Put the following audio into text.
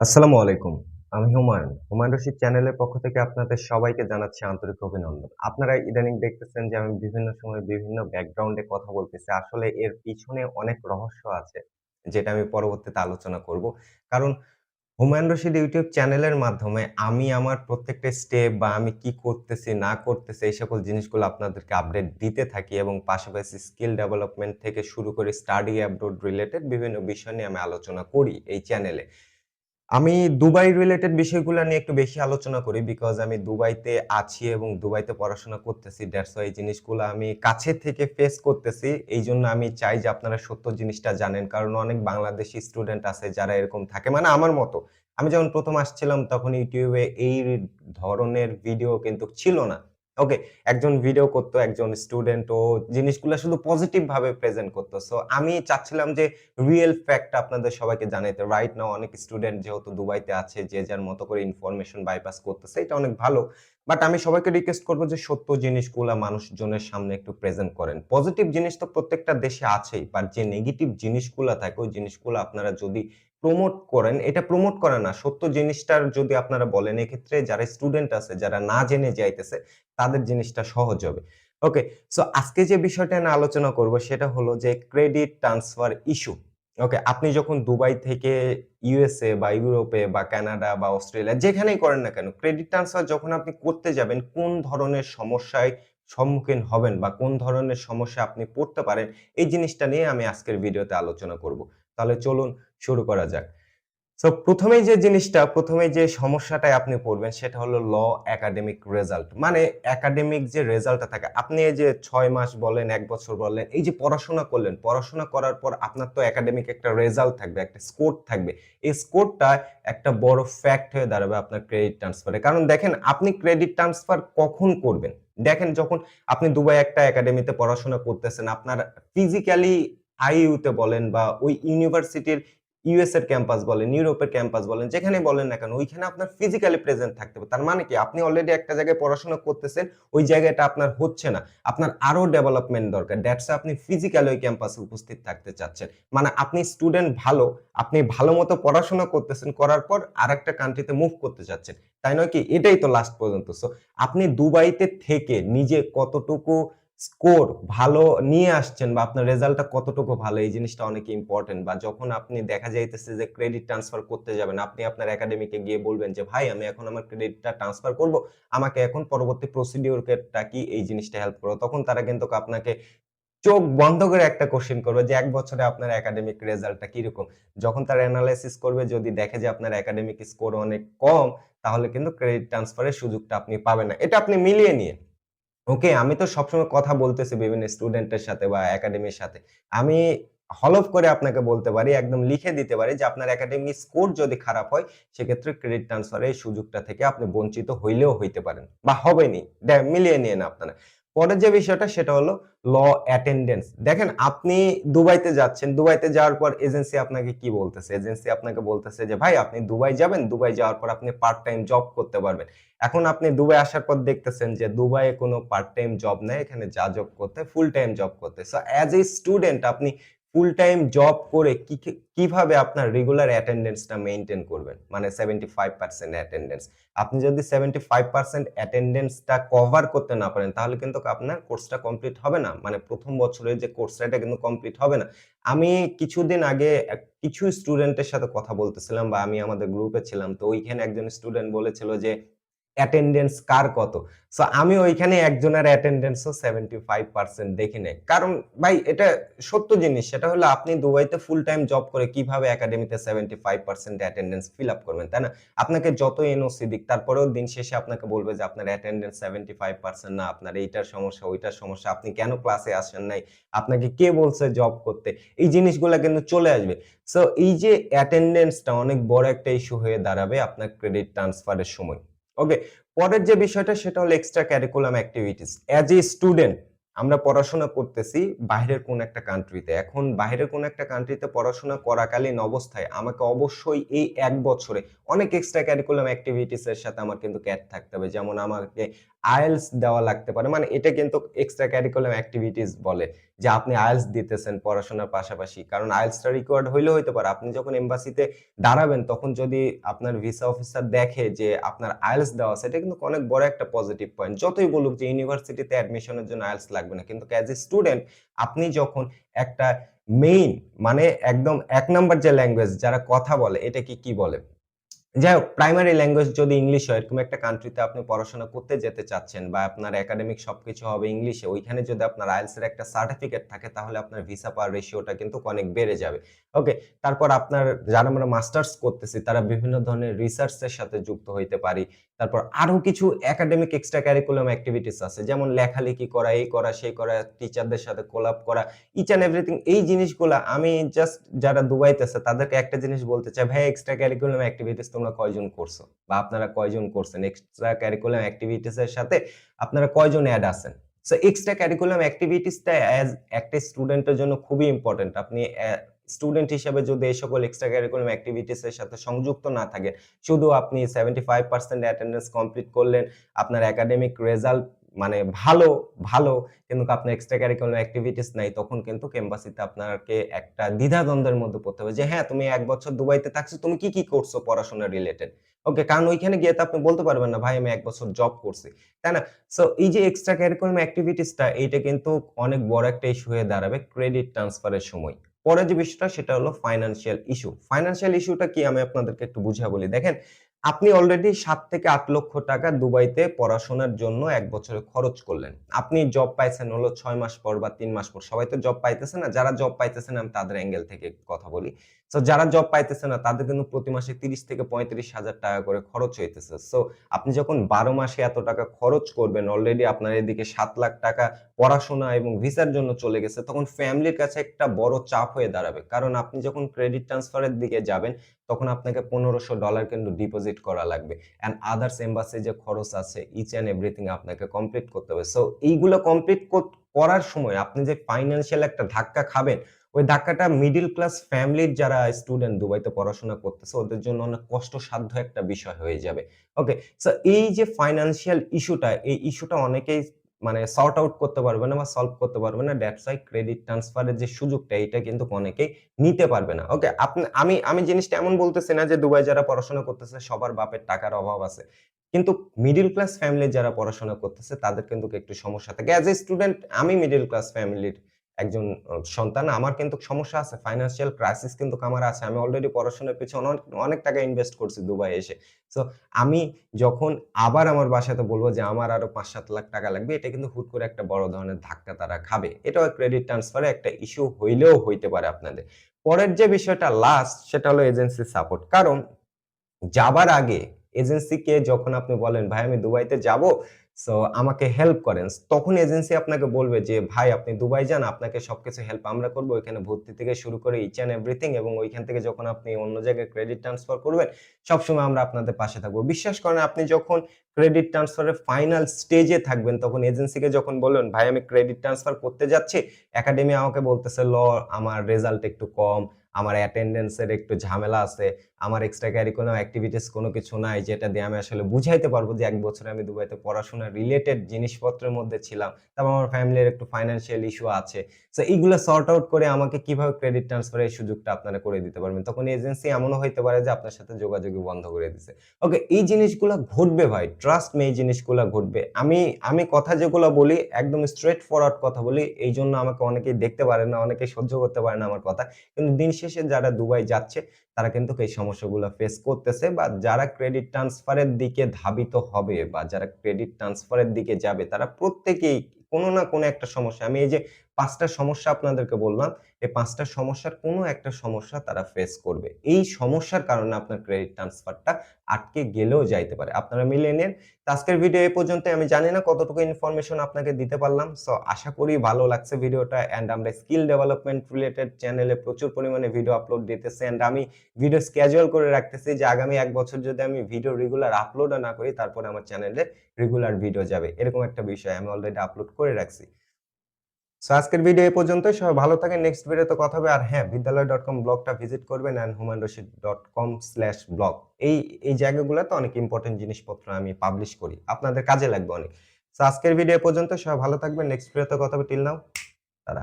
আসসালামু আলাইকুম। আমি হুমায়ুন। হুমায়ুন রশিদ চ্যানেলের পক্ষ থেকে আপনাদের সবাইকে জানাচ্ছি আন্তরিক অভিনন্দন। আপনারা ইদানিং দেখতেছেন যে আমি বিভিন্ন সময় বিভিন্ন ব্যাকগ্রাউন্ডে কথা বলতেছি। আসলে এর পিছনে অনেক রহস্য আছে, যেটা আমি পরবর্তীতে আলোচনা করব। কারণ হুমায়ুন রশিদ ইউটিউব চ্যানেলের মাধ্যমে আমি আমার প্রত্যেকটা স্টেপ বা আমি কি করতেছি না করতেছি এই সকল জিনিসগুলো আপনাদেরকে আপডেট দিতে থাকি এবং পাশাপাশি স্কিল ডেভেলপমেন্ট থেকে শুরু করে স্টাডি অ্যাব্রোড রিলেটেড বিভিন্ন বিষয় নিয়ে আমি আলোচনা করি এই চ্যানেলে। আমি দুবাই রিলেটেড বিষয়গুলা নিয়ে একটু বেশি আলোচনা করি বিকজ আমি দুবাইতে আছি এবং দুবাইতে পড়াশোনা করতেছি। দ্যাটস ওয়াই এই জিনিসগুলা আমি কাছে থেকে ফেস করতেছি। এইজন্য আমি চাই যে আপনারা সত্য জিনিসটা জানেন। কারণ অনেক বাংলাদেশী স্টুডেন্ট আছে যারা এরকম থাকে। মানে আমার মতো। আমি যখন ১ম আসছিলাম তখন YouTube এ এই ধরনের ভিডিও কিন্তু ছিল না। ওকে, একজন ভিডিও করত, একজন স্টুডেন্ট ও জিনিসগুলা শুধু পজিটিভ ভাবে প্রেজেন্ট করত। সো আমি চাচ্ছিলাম যে রিয়েল ফ্যাক্ট আপনাদের সবাইকে জানাইতে। রাইট নাও অনেক স্টুডেন্ট যেহেতু দুবাইতে আছে, যে যার মতো করে ইনফরমেশন বাইপাস করতেছে। এটা অনেক ভালো। বাট আমি সবাইকে রিকোয়েস্ট করব যে সত্য জিনিসগুলা মানুষজনের সামনে একটু প্রেজেন্ট করেন। পজিটিভ জিনিস তো প্রত্যেকটা দেশে আছেই। বাট যে নেগেটিভ জিনিসগুলা থাকে ওই জিনিসগুলো আপনারা যদি প্রমোট করেন, এটা প্রমোট করে না। সত্য জিনিসটার যদি আপনারা বলেন এক্ষেত্রে যারা স্টুডেন্ট আছে, যারা না জেনে যাইতেছে তাদের জিনিসটা সহজ হবে। ওকে, সো আজকে যে বিষয়টা নিয়ে আলোচনা করব সেটা হলো যে ক্রেডিট ট্রান্সফার ইস্যু। ওকে, আপনি যখন দুবাই থেকে ইউএসএ বা ইউরোপে বা কানাডা বা অস্ট্রেলিয়া যেখানেই করেন না কেন, ক্রেডিট ট্রান্সফার যখন আপনি করতে যাবেন কোন ধরনের সমস্যায় সম্মুখীন হবেন বা কোন ধরনের সমস্যা আপনি পড়তে পারেন এই জিনিসটা নিয়ে আমি আজকের ভিডিওতে আলোচনা করব। তাহলে চলুন শুরু করা যাক। সো ১ম এই যে সমস্যাটায় আপনি পড়বেন সেটা হলো একাডেমিক রেজাল্ট। মানে একাডেমিক যে রেজাল্টটা থাকে, আপনি এই যে ৬ মাস বলেন, ১ বছর বলেন, এই যে পড়াশোনা করলেন, পড়াশোনা করার পর আপনার তো একাডেমিক একটা রেজাল্ট থাকবে, একটা স্কোর থাকবে। এই স্কোরটা একটা বড় ফ্যাক্ট হয়ে দাঁড়াবে আপনার ক্রেডিট ট্রান্সফারে। কারণ দেখেন আপনি ক্রেডিট ট্রান্সফার কখন করবেন? দেখেন যখন আপনি দুবাই একটা একাডেমিতে পড়াশোনা করতেছেন, আপনার ফিজিক্যালি আইইউ তে বলেন বা ওই ইউনিভার্সিটির ইউএস এর ক্যাম্পাস বলেন, ইউরোপের ক্যাম্পাস বলেন, যেখানেই বলেন না কেন, ওইখানে আপনার ফিজিক্যালি প্রেজেন্ট থাকতে হবে। তার মানে কি? আপনি অলরেডি একটা জায়গায় পড়াশোনা করতেছেন, ওই জায়গাটা আপনার হচ্ছে না। আপনার আরো ডেভেলপমেন্ট দরকার। দ্যাটস আপনি ফিজিক্যালি ওই ক্যাম্পাসে উপস্থিত থাকতে চাচ্ছেন। মানে আপনি স্টুডেন্ট ভালো, আপনি ভালোমতো পড়াশোনা করতেছেন, করার পর আরেকটা কান্ট্রিতে মুভ করতে চাচ্ছেন। তাই নয় কি? এটাই তো লাস্ট পর্যন্ত। সো আপনি দুবাইতে থেকে নিজে কতটুকু স্কোর ভালো নিয়ে আসছেন বা আপনার রেজাল্টটা কতটুকু ভালো এই জিনিসটা অনেক ইম্পোর্টেন্ট। বা যখন আপনি দেখা যাইতেছে যে ক্রেডিট ট্রান্সফার করতে যাবেন, আপনি আপনার একাডেমিকে গিয়ে বলবেন যে, "ভাই আমি এখন আমার ক্রেডিটটা ট্রান্সফার করব। আমাকে এখন পরবর্তী প্রসিডিউরটা কি এই জিনিসটা হেল্প করো।" তখন তারা কিন্তু আপনাকে চোখ বন্ধ করে একটা কোয়েশ্চেন করবে যে ১ বছরে আপনার একাডেমিক রেজাল্টটা কিরকম? যখন তারা এনালাইসিস করবে যদি দেখে যে আপনার একাডেমিক স্কোর অনেক কম, তাহলে কিন্তু ক্রেডিট ট্রান্সফার এর সুযোগটা আপনি পাবেন না। এটা আপনি মিলিয়ে নিয়েন। ওকে, আমি তো সবসময় কথা বলতেছি বিভিন্ন স্টুডেন্টের সাথে বা একাডেমির সাথে। আমি হলফ করে আপনাকে বলতে পারি, একদম লিখে দিতে পারি যে আপনার একাডেমিক স্কোর যদি খারাপ হয়, সেক্ষেত্রে ক্রেডিট ট্রান্সফার এর সুযোগটা থেকে আপনি বঞ্চিত হইলেও হইতে পারেন বা হবেনই। মিলিয়ে নিয়েন আপনারা। পরের যে বিষয়টা সেটা হলো অ্যাটেন্ডেন্স। দেখেন আপনি দুবাইতে যাচ্ছেন, দুবাইতে যাওয়ার পর এজেন্সি আপনাকে কি বলতেছে? এজেন্সি আপনাকে বলতেছে যে, "ভাই আপনি দুবাই যাবেন, দুবাই যাওয়ার পর আপনি পার্ট টাইম জব করতে পারবেন।" এখন আপনি দুবাই আসার পর দেখতেছেন যে দুবাইয়ে কোনো পার্ট টাইম জব নাই। এখানে যা জব করতে হয় ফুল টাইম জব করতে হয়। সো এজ এ স্টুডেন্ট আপনি ফুল টাইম জব করে কিভাবে আপনার রেগুলার অ্যাটেন্ডেন্স টা মেইনটেইন করবেন? মানে 75% অ্যাটেন্ডেন্স। আপনি যদি 75% অ্যাটেন্ডেন্স টা কভার করতে না পারেন তাহলে কিন্তু আপনার কোর্সটা কমপ্লিট হবে না। মানে ১ম বছরের যে কোর্সটা এটা কিন্তু কমপ্লিট হবে না। আমি কিছুদিন আগে কিছু স্টুডেন্টের সাথে কথা বলতেছিলাম বা আমি আমাদের গ্রুপে ছিলাম। তো ওইখানে একজন স্টুডেন্ট বলেছিল যে অ্যাটেন্ডেন্স কার কত? সো আমি ওইখানে একজনের অ্যাটেন্ডেন্সও 75% দেখি নাই। কারণ ভাই এটা সত্য জিনিস। সেটা হলো আপনি দুবাইতে ফুল টাইম জব করে কিভাবে একাডেমিতে 75% অ্যাটেন্ডেন্স ফিল আপ করবেন, তাই না? আপনাকে যত এনওসি দিক তারপরেও দিন শেষে আপনাকে বলবে যে আপনার অ্যাটেন্ডেন্স 75% না, আপনার এইটার সমস্যা, ওইটার সমস্যা, আপনি কেন ক্লাসে আসেন নাই, আপনাকে কে বলছে জব করতে? এই জিনিসগুলা কিন্তু চলে আসবে। সো এই যে অ্যাটেন্ডেন্সটা অনেক বড় একটা ইস্যু হয়ে দাঁড়াবে আপনার ক্রেডিট ট্রান্সফার এর সময়। ওকে, পরের যে বিষয়টা সেটা হলো extra curriculum activities. As a student আমরা পড়াশোনা করতেছি বাহিরের কোন একটা কান্ট্রিতে। এখন বাহিরের কোন একটা কান্ট্রিতে পড়াশোনা করাকালীন অবস্থায় আমাকে অবশ্যই এই ১ বছরে অনেক এক্সট্রা কারিকুলাম এক্টিভিটিস এর সাথে আমার কিন্তু ক্যাট থাকতে হবে। যেমন আমাকে আইএলটিএস দেওয়া লাগতে পারে। মানে এটা কিন্তু এক্সট্রা কারিকুলাম অ্যাক্টিভিটিস বলে যে আপনি আইএলটিএস দিতেছেন পড়াশোনার পাশাপাশি। কারণ আইএলটিএসটা রিকোয়ার্ড হইলেও হইতে পারে। আপনি যখন এম্বাসিতে দাঁড়াবেন তখন যদি আপনার ভিসা অফিসার দেখে যে আপনার আইএলটিএস দেওয়া আছে, এটা কিন্তু অনেক বড় একটা পজিটিভ পয়েন্ট। যতই বলুক যে ইউনিভার্সিটিতে অ্যাডমিশনের জন্য আইএলটিএস লাগবে না। কিন্তু অ্যাজ এ স্টুডেন্ট আপনি যখন একটা মেইন মানে একদম ১ নাম্বার যে ল্যাঙ্গুয়েজ যারা কথা বলে এটাকে কি বলে? যাই হোক, প্রাইমারি ল্যাঙ্গুয়েজ যদি ইংলিশ হয়, এরকম একটা কান্ট্রিতে আপনি পড়াশোনা করতে যেতে চাচ্ছেন বা আপনার একাডেমিক সবকিছু হবে ইংলিশে, ওইখানে যদি আপনার আইএলটিএস এর একটা সার্টিফিকেট থাকে তাহলে আপনার ভিসা পাওয়ার রেশিওটা কিন্তু অনেক বেড়ে যাবে। ওকে, তারপর আপনার যারা আমরা মাস্টার্স করতেছি তারা বিভিন্ন ধরনের রিসার্চ এর সাথে যুক্ত হইতে পারি। তারপর আরো কিছু একাডেমিক এক্সট্রা কারিকুলাম এক্টিভিটিস আছে। যেমন লেখালেখি করা, এই করা, সেই করা, টিচারদের সাথে কোলাব করা, ইচ অ্যান্ড এভরিথিং। এই জিনিসগুলা আমি জাস্ট যারা দুবাইতে আছে তাদেরকে একটা জিনিস বলতে চাই, ভাই এক্সট্রা কারিকুলাম এক্টিভিটিস তোমরা কয়জন করছো? বা আপনারা কয়জন করছেন? এক্সট্রা কারিকুলাম এক্টিভিটিস এর সাথে আপনারা কয়জন এড আছেন? সো এক্সট্রা কারিকুলাম এক্টিভিটিসটা অ্যাজ একটা স্টুডেন্টের জন্য খুবই ইম্পোর্টেন্ট। আপনি স্টুডেন্ট হিসেবে যদি এই সকল এক্সট্রা কারিকুলাম এক্টিভিটিস এর সাথে সংযুক্ত না থাকেন, শুধু আপনি 75% অ্যাটেন্ডেন্স কমপ্লিট করলেন, আপনার একাডেমিক রেজাল্ট মানে ভালো কিন্তু আপনার এক্সট্রা কারিকুলাম এক্টিভিটিস নাই, তখন কিন্তু এম্বাসিতে আপনাকে একটা দ্বিধাদ্বন্দ্বের মধ্যে পড়তে হবে যে হ্যাঁ, তুমি ১ বছর দুবাইতে থাকছো, তুমি কি করছো পড়াশোনা রিলেটেড? ওকে, কারণ ওইখানে গিয়ে তো আপনি বলতে পারবেন না, ভাই আমি ১ বছর জব করছি। তাই না? সো এই যে এক্সট্রা কারিকুলাম এক্টিভিটিসটা এইটা কিন্তু অনেক বড় একটা ইস্যু হয়ে দাঁড়াবে ক্রেডিট ট্রান্সফার এর সময়। পরের যে বিষয়টা সেটা হলো ফাইন্যান্সিয়াল ইস্যু। ফাইন্যান্সিয়াল ইস্যুটা কি আমি আপনাদেরকে একটু বুঝিয়ে বলি। দেখেন, আপনি অলরেডি ৭ থেকে ৮ লক্ষ টাকা দুবাইতে পড়াশোনার জন্য ১ বছরে খরচ করলেন। আপনি জব পাইছেন হলো ৬ মাস পর বা ৩ মাস পর। সবাই তো জব পাইতেছে না। যারা জব পাইতেছে না আমি তাদের অ্যাঙ্গেল থেকে কথা বলি। সো যারা জব পাইতেছে না তাদের কিন্তু প্রতি মাসে ৩০ থেকে ৩৫,০০০ টাকা করে খরচ হইতেছে। সো আপনি যখন ১২ মাসে এত টাকা খরচ করবেন, অলরেডি আপনার এদিকে ৭ লাখ টাকা পড়াশোনা এবং ভিসার জন্য চলে গেছে, তখন ফ্যামিলির কাছে একটা বড় চাপ হয়ে দাঁড়াবে। কারণ আপনি যখন ক্রেডিট ট্রান্সফার এর দিকে যাবেন তখন আপনাকে $১৫০০ কিন্তু ডিপোজিট করা লাগবে। অ্যান্ড আদার্স এম্বাসি যে খরচ আছে ইচ অ্যান্ড এভরিথিং আপনাকে কমপ্লিট করতে হবে। সো এইগুলো কমপ্লিট করার সময় আপনি যে ফাইন্যান্সিয়াল একটা ধাক্কা খাবেন, ওই ধাক্কাটা মিডল ক্লাস ফ্যামিলির যারা স্টুডেন্ট দুবাইতে পড়াশোনা করতেছে ওদের জন্য অনেক কষ্টসাধ্য একটা বিষয় হয়ে যাবে। ওকে, সো এই যে ফাইন্যান্সিয়াল ইস্যুটা, এই ইস্যুটা অনেকেই মানে সর্ট আউট করতে পারবে না বা সলভ করতে পারবে না। দ্যাটস ওয়াই ক্রেডিট ট্রান্সফার এর যে সুযোগটা এটা কিন্তু অনেকেই নিতে পারবে না। ওকে, আমি জিনিসটা এমন বলতেছি না যে দুবাই যারা পড়াশোনা করতেছে সবার বাপের টাকার অভাব আছে। কিন্তু মিডল ক্লাস ফ্যামিলির যারা পড়াশোনা করতেছে তাদের কিন্তু একটু সমস্যা থাকে। এজ এ স্টুডেন্ট আমি মিডল ক্লাস ফ্যামিলির একজন সন্তান। আমার কিন্তু সমস্যা আছে। ফাইন্যান্সিয়াল ক্রাইসিস কিন্তু আমার আছে। আমি অলরেডি পড়াশোনার পেছনে অনেক টাকা ইনভেস্ট করছি দুবাই এসে। সো আমি যখন আবার আমার বাসাতে বলব যে আমার আরো ৫-৭ লাখ টাকা লাগবে, এটা কিন্তু হুট করে একটা বড় ধরনের ধাক্কা তারা খাবে। এটাও ক্রেডিট ট্রান্সফার এ একটা ইস্যু হইলেও হইতে পারে আপনাদের। পরের যে বিষয়টা লাস্ট সেটা হলো এজেন্সি সাপোর্ট। কারণ যাবার আগে এজেন্সিকে যখন আপনি বলেন, "ভাই আমি দুবাইতে যাবো, সো আমাকে হেল্প করেন।" তখন এজেন্সি আপনাকে বলবে যে, "ভাই আপনি দুবাই যান, আপনাকে সবকিছু হেল্প আমরা করব। ওইখানে ভর্তি থেকে শুরু করে ইচ অ্যান্ড এভরিথিং এবং ওইখান থেকে যখন আপনি অন্য জায়গায় ক্রেডিট ট্রান্সফার করবেন, সবসময় আমরা আপনাদের পাশে থাকবো।" বিশ্বাস করেন আপনি যখন ক্রেডিট ট্রান্সফার এর ফাইনাল স্টেজে থাকবেন, তখন এজেন্সিকে যখন বলবেন, "ভাই আমি ক্রেডিট ট্রান্সফার করতে যাচ্ছি, একাডেমি আমাকে বলতেছে আমার রেজাল্ট একটু কম, আমার অ্যাটেন্ডেন্স এর একটু ঝামেলা আছে। আমার এক্সট্রা কারিকুলাম এক্টিভিটিস কোনো কিছু নাই যেটা দিয়ে আমি আসলে বুঝাইতে পারবো যে ১ বছরে আমি দুবাইতে পড়াশোনা রিলেটেড জিনিসপত্রের মধ্যে ছিলাম। তারপর আমার ফ্যামিলির একটু ফাইন্যান্সিয়াল ইস্যু আছে। সো এইগুলা সর্ট আউট করে আমাকে কিভাবে ক্রেডিট ট্রান্সফার এর সুযোগটা আপনারা করে দিতে পারবেন। তখন এজেন্সি এমনও হইতে পারে যে আপনার সাথে যোগাযোগই বন্ধ করে দিছে। ওকে, এই জিনিসগুলা ঘটবে ভাই। ট্রাস্ট মি, এই জিনিসগুলা ঘটবে। আমি কথা যেগুলা বলি একদম স্ট্রেইট ফরওয়ার্ড কথা বলি। এইজন্য আমাকে অনেকেই দেখতে পারে না, অনেকেই সহ্য করতে পারে না আমার কথা। কিন্তু দিন শেষে যারা দুবাই যাচ্ছে তারা কিন্তু এই সমস্যাগুলো ফেস করতেছে বা যারা ক্রেডিট ট্রান্সফার এর দিকে ধাবিত হবে বা যারা ক্রেডিট ট্রান্সফার এর দিকে যাবে তারা প্রত্যেকেই কোনো না কোনো একটা সমস্যা, আমি এই যে ৫ টা সমস্যা আপনাদেরকে বললাম, এই ৫ টা সমস্যার কোনো একটা সমস্যা তারা ফেস করবে। এই সমস্যার কারণে আপনার ক্রেডিট ট্রান্সফারটা আটকে গেলেও যাইতে পারে। আপনারা মিলিয়ে নিন। তো আজকের ভিডিও এই পর্যন্তই। আমি জানি না কতটুকু ইনফরমেশন আপনাকে দিতে পারলাম। সো আশা করি ভালো লাগছে ভিডিওটা। অ্যান্ড আমরা স্কিল ডেভেলপমেন্ট রিলেটেড চ্যানেলে প্রচুর পরিমাণে ভিডিও আপলোড দিতেছি। অ্যান্ড আমি ভিডিও স্কেডিউল করে রাখতেছি যে আগামী ১ বছর যদি আমি ভিডিও রেগুলার আপলোডও না করি তারপরে আমার চ্যানেলে রেগুলার ভিডিও যাবে। এরকম একটা বিষয় আমি অলরেডি আপলোড করে রাখছি। সো আজকের ভিডিও এই পর্যন্তই। সবাই ভালো থাকেন। নেক্সট ভিডিওতে কথা হবে। আর হ্যাঁ, বিদ্যালয়.com ব্লগটা ভিজিট করবেন অ্যান্ড humanrashid.com/blog এই জায়গাগুলোতে অনেক ইম্পোর্টেন্ট জিনিসপত্র আমি পাবলিশ করি। আপনাদের কাজে লাগবে অনেক। সো আজকের ভিডিও এ পর্যন্ত। সবাই ভালো থাকবেন। নেক্সট ভিডিওতে কথা হবে। Till now tata.